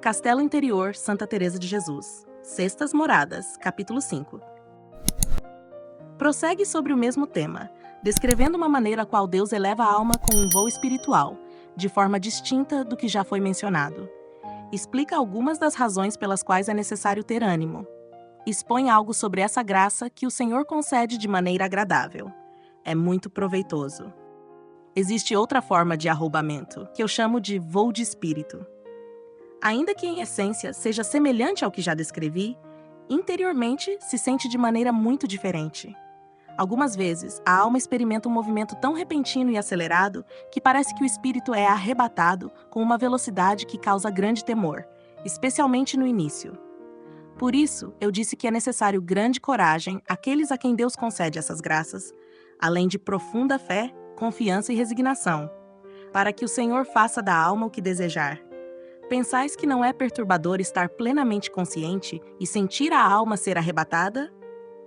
Castelo Interior, Santa Teresa de Jesus. Sextas Moradas, capítulo 5. Prossegue sobre o mesmo tema, descrevendo uma maneira a qual Deus eleva a alma com um voo espiritual, de forma distinta do que já foi mencionado. Explica algumas das razões pelas quais é necessário ter ânimo. Expõe algo sobre essa graça que o Senhor concede de maneira agradável. É muito proveitoso. Existe outra forma de arroubamento, que eu chamo de voo de espírito. Ainda que em essência seja semelhante ao que já descrevi, interiormente se sente de maneira muito diferente. Algumas vezes, a alma experimenta um movimento tão repentino e acelerado que parece que o espírito é arrebatado com uma velocidade que causa grande temor, especialmente no início. Por isso, eu disse que é necessário grande coragem àqueles a quem Deus concede essas graças, além de profunda fé, confiança e resignação, para que o Senhor faça da alma o que desejar. Pensais que não é perturbador estar plenamente consciente e sentir a alma ser arrebatada?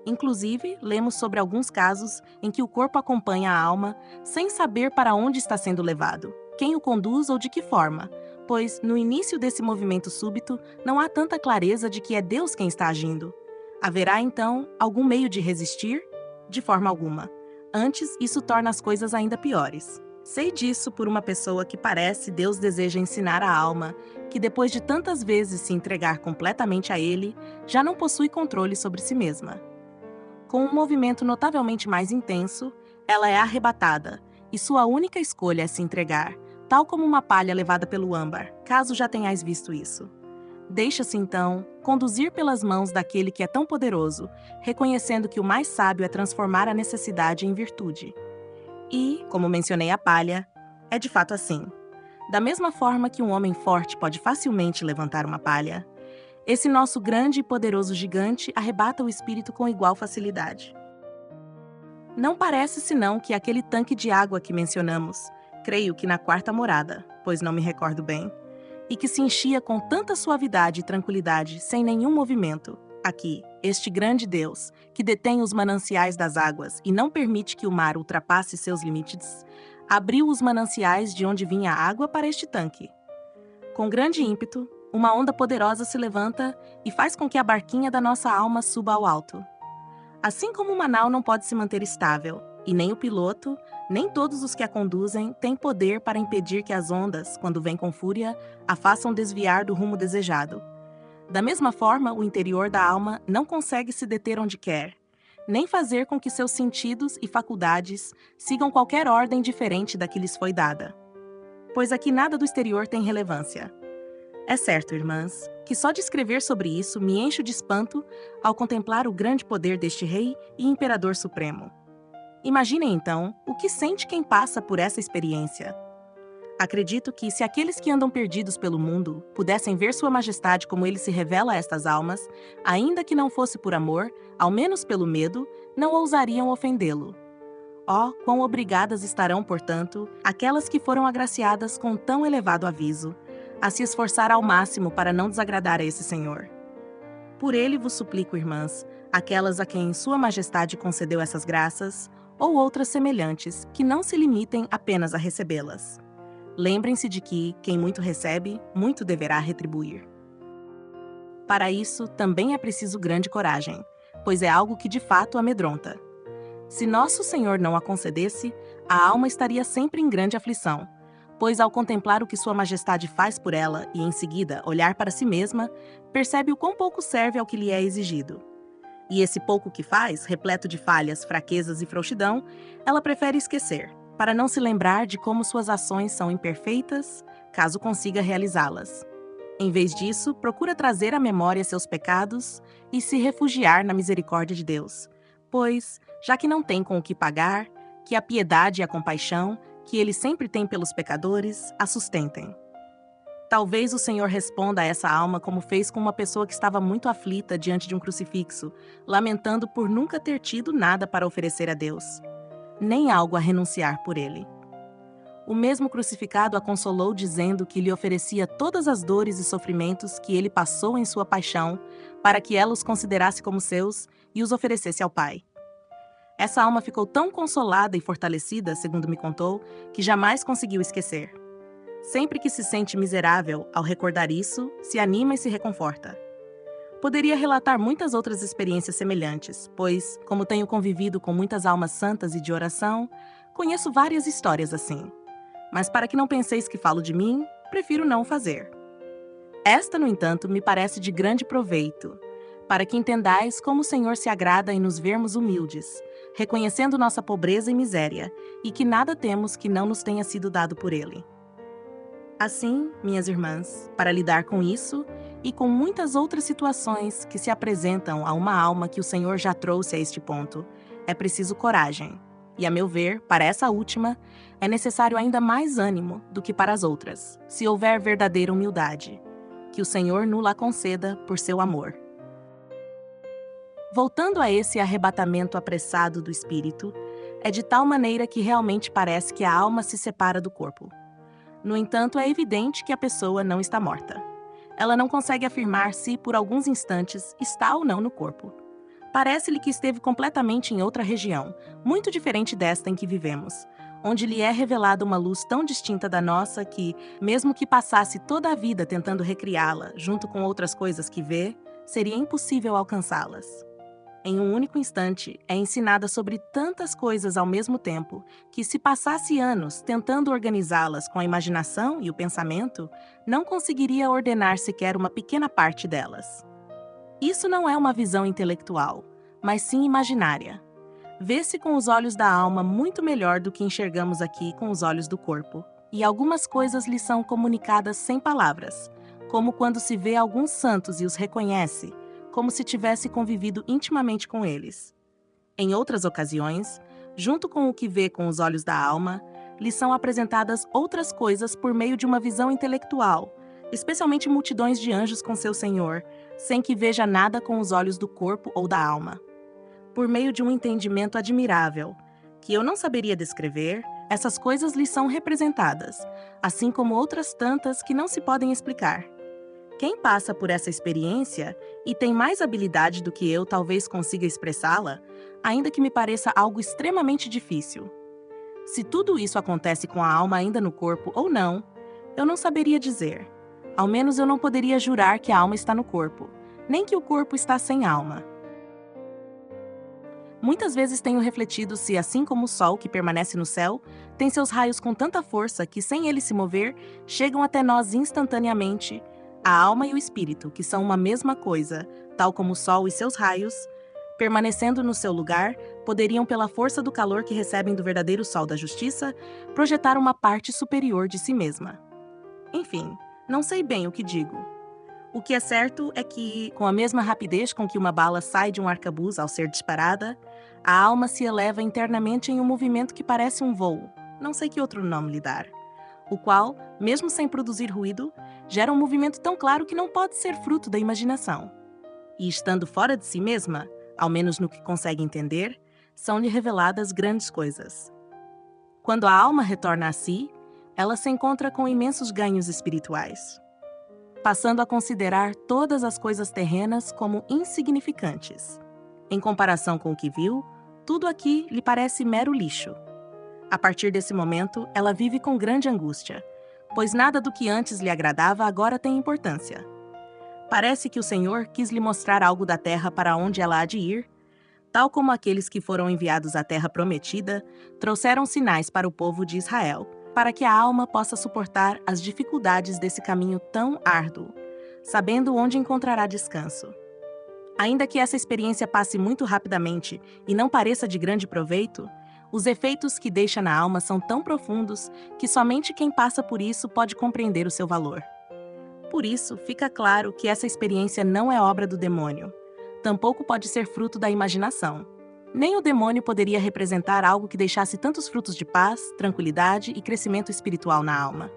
Inclusive, lemos sobre alguns casos em que o corpo acompanha a alma sem saber para onde está sendo levado, quem o conduz ou de que forma, pois, no início desse movimento súbito, não há tanta clareza de que é Deus quem está agindo. Haverá, então, algum meio de resistir? De forma alguma. Antes, isso torna as coisas ainda piores. Sei disso por uma pessoa que parece Deus deseja ensinar a alma que, depois de tantas vezes se entregar completamente a Ele, já não possui controle sobre si mesma. Com um movimento notavelmente mais intenso, ela é arrebatada, e sua única escolha é se entregar, tal como uma palha levada pelo âmbar, caso já tenhais visto isso. Deixa-se, então, conduzir pelas mãos daquele que é tão poderoso, reconhecendo que o mais sábio é transformar a necessidade em virtude. E, como mencionei a palha, é de fato assim. Da mesma forma que um homem forte pode facilmente levantar uma palha, esse nosso grande e poderoso gigante arrebata o espírito com igual facilidade. Não parece senão que aquele tanque de água que mencionamos, creio que na quarta morada, pois não me recordo bem, e que se enchia com tanta suavidade e tranquilidade, sem nenhum movimento, aqui, este grande Deus, que detém os mananciais das águas e não permite que o mar ultrapasse seus limites, abriu os mananciais de onde vinha a água para este tanque. Com grande ímpeto, uma onda poderosa se levanta e faz com que a barquinha da nossa alma suba ao alto. Assim como uma nau não pode se manter estável, e nem o piloto, nem todos os que a conduzem têm poder para impedir que as ondas, quando vêm com fúria, a façam desviar do rumo desejado. Da mesma forma, o interior da alma não consegue se deter onde quer, nem fazer com que seus sentidos e faculdades sigam qualquer ordem diferente da que lhes foi dada. Pois aqui nada do exterior tem relevância. É certo, irmãs, que só de escrever sobre isso me encho de espanto ao contemplar o grande poder deste rei e imperador supremo. Imaginem, então, o que sente quem passa por essa experiência. Acredito que, se aqueles que andam perdidos pelo mundo pudessem ver Sua Majestade como Ele se revela a estas almas, ainda que não fosse por amor, ao menos pelo medo, não ousariam ofendê-lo. Oh, quão obrigadas estarão, portanto, aquelas que foram agraciadas com tão elevado aviso, a se esforçar ao máximo para não desagradar a esse Senhor. Por ele vos suplico, irmãs, aquelas a quem Sua Majestade concedeu essas graças, ou outras semelhantes, que não se limitem apenas a recebê-las. Lembrem-se de que, quem muito recebe, muito deverá retribuir. Para isso, também é preciso grande coragem, pois é algo que de fato amedronta. Se nosso Senhor não a concedesse, a alma estaria sempre em grande aflição, pois ao contemplar o que Sua Majestade faz por ela e, em seguida, olhar para si mesma, percebe o quão pouco serve ao que lhe é exigido. E esse pouco que faz, repleto de falhas, fraquezas e frouxidão, ela prefere esquecer, para não se lembrar de como suas ações são imperfeitas, caso consiga realizá-las. Em vez disso, procura trazer à memória seus pecados e se refugiar na misericórdia de Deus, pois, já que não tem com o que pagar, que a piedade e a compaixão, que Ele sempre tem pelos pecadores, a sustentem. Talvez o Senhor responda a essa alma como fez com uma pessoa que estava muito aflita diante de um crucifixo, lamentando por nunca ter tido nada para oferecer a Deus, nem algo a renunciar por Ele. O mesmo crucificado a consolou dizendo que lhe oferecia todas as dores e sofrimentos que Ele passou em sua paixão, para que ela os considerasse como seus e os oferecesse ao Pai. Essa alma ficou tão consolada e fortalecida, segundo me contou, que jamais conseguiu esquecer. Sempre que se sente miserável ao recordar isso, se anima e se reconforta. Poderia relatar muitas outras experiências semelhantes, pois, como tenho convivido com muitas almas santas e de oração, conheço várias histórias assim. Mas para que não penseis que falo de mim, prefiro não o fazer. Esta, no entanto, me parece de grande proveito, para que entendais como o Senhor se agrada em nos vermos humildes, reconhecendo nossa pobreza e miséria, e que nada temos que não nos tenha sido dado por Ele. Assim, minhas irmãs, para lidar com isso e com muitas outras situações que se apresentam a uma alma que o Senhor já trouxe a este ponto, é preciso coragem. E, a meu ver, para essa última, é necessário ainda mais ânimo do que para as outras, se houver verdadeira humildade. Que o Senhor nos conceda por seu amor. Voltando a esse arrebatamento apressado do espírito, é de tal maneira que realmente parece que a alma se separa do corpo. No entanto, é evidente que a pessoa não está morta. Ela não consegue afirmar se, por alguns instantes, está ou não no corpo. Parece-lhe que esteve completamente em outra região, muito diferente desta em que vivemos, onde lhe é revelada uma luz tão distinta da nossa que, mesmo que passasse toda a vida tentando recriá-la, junto com outras coisas que vê, seria impossível alcançá-las. Em um único instante, é ensinada sobre tantas coisas ao mesmo tempo que, se passasse anos tentando organizá-las com a imaginação e o pensamento, não conseguiria ordenar sequer uma pequena parte delas. Isso não é uma visão intelectual, mas sim imaginária. Vê-se com os olhos da alma muito melhor do que enxergamos aqui com os olhos do corpo, e algumas coisas lhe são comunicadas sem palavras, como quando se vê alguns santos e os reconhece, como se tivesse convivido intimamente com eles. Em outras ocasiões, junto com o que vê com os olhos da alma, lhe são apresentadas outras coisas por meio de uma visão intelectual, especialmente multidões de anjos com seu Senhor, sem que veja nada com os olhos do corpo ou da alma. Por meio de um entendimento admirável, que eu não saberia descrever, essas coisas lhe são representadas, assim como outras tantas que não se podem explicar. Quem passa por essa experiência e tem mais habilidade do que eu talvez consiga expressá-la, ainda que me pareça algo extremamente difícil. Se tudo isso acontece com a alma ainda no corpo ou não, eu não saberia dizer. Ao menos eu não poderia jurar que a alma está no corpo, nem que o corpo está sem alma. Muitas vezes tenho refletido se, assim como o sol que permanece no céu, tem seus raios com tanta força que, sem ele se mover, chegam até nós instantaneamente. A alma e o espírito, que são uma mesma coisa, tal como o sol e seus raios, permanecendo no seu lugar, poderiam, pela força do calor que recebem do verdadeiro sol da justiça, projetar uma parte superior de si mesma. Enfim, não sei bem o que digo. O que é certo é que, com a mesma rapidez com que uma bala sai de um arcabuz ao ser disparada, a alma se eleva internamente em um movimento que parece um voo, não sei que outro nome lhe dar, o qual, mesmo sem produzir ruído, gera um movimento tão claro que não pode ser fruto da imaginação. E estando fora de si mesma, ao menos no que consegue entender, são-lhe reveladas grandes coisas. Quando a alma retorna a si, ela se encontra com imensos ganhos espirituais, passando a considerar todas as coisas terrenas como insignificantes. Em comparação com o que viu, tudo aqui lhe parece mero lixo. A partir desse momento, ela vive com grande angústia, pois nada do que antes lhe agradava agora tem importância. Parece que o Senhor quis lhe mostrar algo da terra para onde ela há de ir, tal como aqueles que foram enviados à terra prometida trouxeram sinais para o povo de Israel, para que a alma possa suportar as dificuldades desse caminho tão árduo, sabendo onde encontrará descanso. Ainda que essa experiência passe muito rapidamente e não pareça de grande proveito, os efeitos que deixa na alma são tão profundos que somente quem passa por isso pode compreender o seu valor. Por isso, fica claro que essa experiência não é obra do demônio. Tampouco pode ser fruto da imaginação. Nem o demônio poderia representar algo que deixasse tantos frutos de paz, tranquilidade e crescimento espiritual na alma.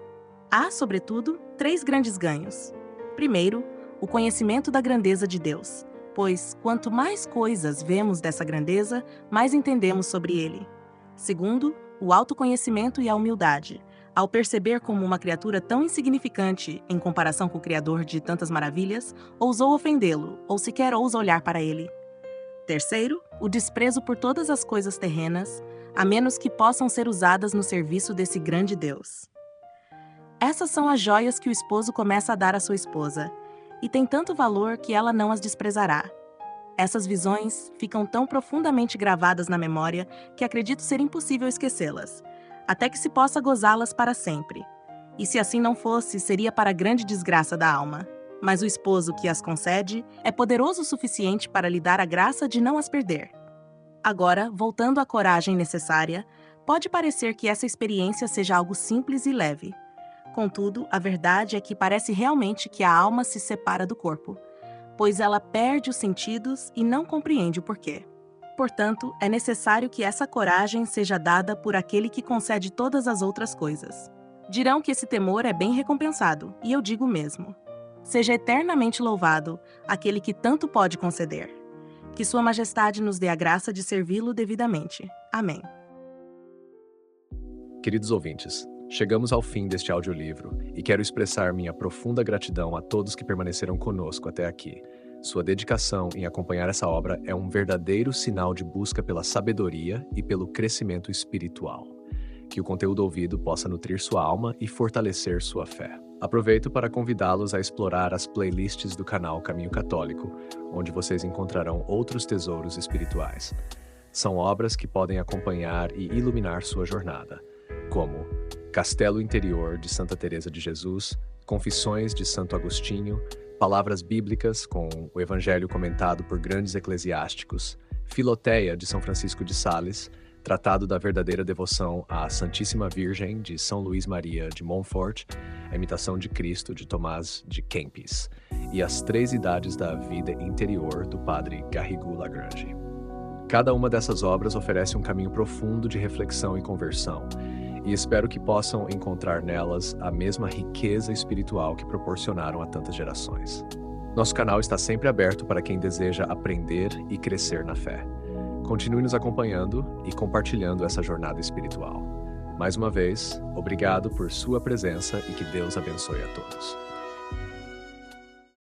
Há, sobretudo, 3 grandes ganhos. Primeiro, o conhecimento da grandeza de Deus, pois, quanto mais coisas vemos dessa grandeza, mais entendemos sobre ele. Segundo, o autoconhecimento e a humildade, ao perceber como uma criatura tão insignificante, em comparação com o Criador de tantas maravilhas, ousou ofendê-lo, ou sequer ousa olhar para ele. Terceiro, o desprezo por todas as coisas terrenas, a menos que possam ser usadas no serviço desse grande Deus. Essas são as joias que o esposo começa a dar à sua esposa, e tem tanto valor que ela não as desprezará. Essas visões ficam tão profundamente gravadas na memória que acredito ser impossível esquecê-las, até que se possa gozá-las para sempre. E se assim não fosse, seria para a grande desgraça da alma. Mas o esposo que as concede é poderoso o suficiente para lhe dar a graça de não as perder. Agora, voltando à coragem necessária, pode parecer que essa experiência seja algo simples e leve. Contudo, a verdade é que parece realmente que a alma se separa do corpo, pois ela perde os sentidos e não compreende o porquê. Portanto, é necessário que essa coragem seja dada por aquele que concede todas as outras coisas. Dirão que esse temor é bem recompensado, e eu digo mesmo. Seja eternamente louvado aquele que tanto pode conceder. Que Sua Majestade nos dê a graça de servi-lo devidamente. Amém. Queridos ouvintes, chegamos ao fim deste audiolivro e quero expressar minha profunda gratidão a todos que permaneceram conosco até aqui. Sua dedicação em acompanhar essa obra é um verdadeiro sinal de busca pela sabedoria e pelo crescimento espiritual. Que o conteúdo ouvido possa nutrir sua alma e fortalecer sua fé. Aproveito para convidá-los a explorar as playlists do canal Caminho Católico, onde vocês encontrarão outros tesouros espirituais. São obras que podem acompanhar e iluminar sua jornada, como Castelo Interior de Santa Teresa de Jesus, Confissões de Santo Agostinho, Palavras Bíblicas com o Evangelho comentado por grandes eclesiásticos, Filoteia de São Francisco de Sales, Tratado da Verdadeira Devoção à Santíssima Virgem de São Luís Maria de Montfort, A Imitação de Cristo de Tomás de Kempis e As Três Idades da Vida Interior do Padre Garrigou Lagrange. Cada uma dessas obras oferece um caminho profundo de reflexão e conversão, e espero que possam encontrar nelas a mesma riqueza espiritual que proporcionaram a tantas gerações. Nosso canal está sempre aberto para quem deseja aprender e crescer na fé. Continue nos acompanhando e compartilhando essa jornada espiritual. Mais uma vez, obrigado por sua presença e que Deus abençoe a todos.